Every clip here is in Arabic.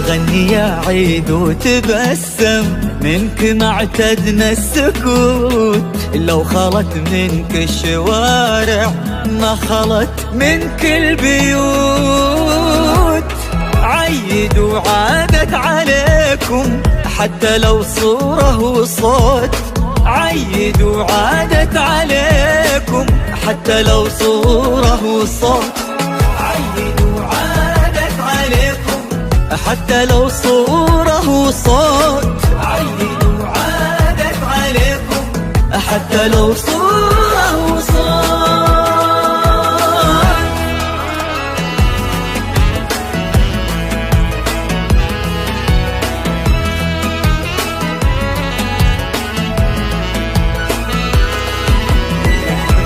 غني يا عيد وتبسم، منك ما اعتدنا السكوت. لو خلت منك الشوارع ما خلت منك البيوت. عيد وعادت عليكم حتى لو صورة وصوت. عيد وعادت عليكم حتى لو صورة وصوت. عيد وعادت عليكم حتى لو صورة وصوت. عيد وعادت عليكم حتى لو صورة وصوت.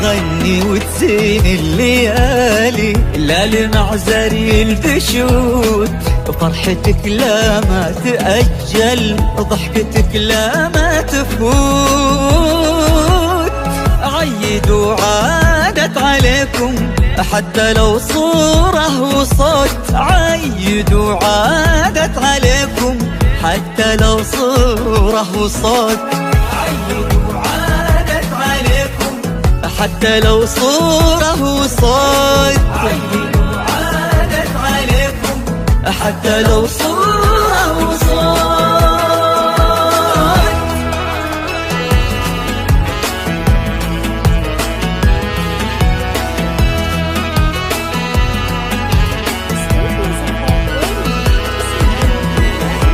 غني وتزين الليالي، الليالي مع زري البشوت. فرحتك لا ما تأجل، ضحكتك لا ما تفوت. عيد وعادت عليكم حتى لو صورة وصوت. عيد وعادت عليكم حتى لو صورة وصوت. عيد وعادت عليكم حتى لو صورة وصوت. عيد وعادت عليكم حتى لو صورة وصوت.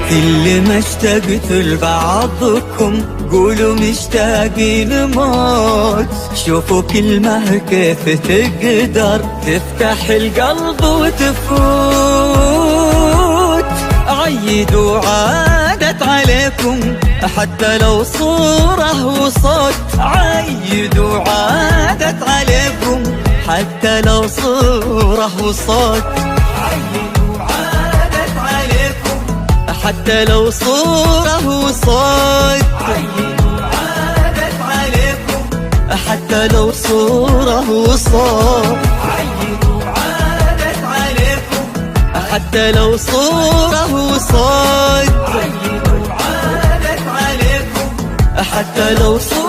كل ما اشتقت لبعضكم قولوا مشتاقين موت. شوفوا كلمة كيف تقدر تفتح القلب وتفوت. عيد وعادت عليكم حتى لو صورة وصوت. عيد وعادت عليكم حتى لو صورة وصوت. عيد وعادت عليكم حتى لو صورة وصوت. عيد وعادت عليكم حتى لو صورة وصوت. عيد وعادت عليكم حتى لو صورة وصوت. عيد وعادت عليكم حتى لو صورة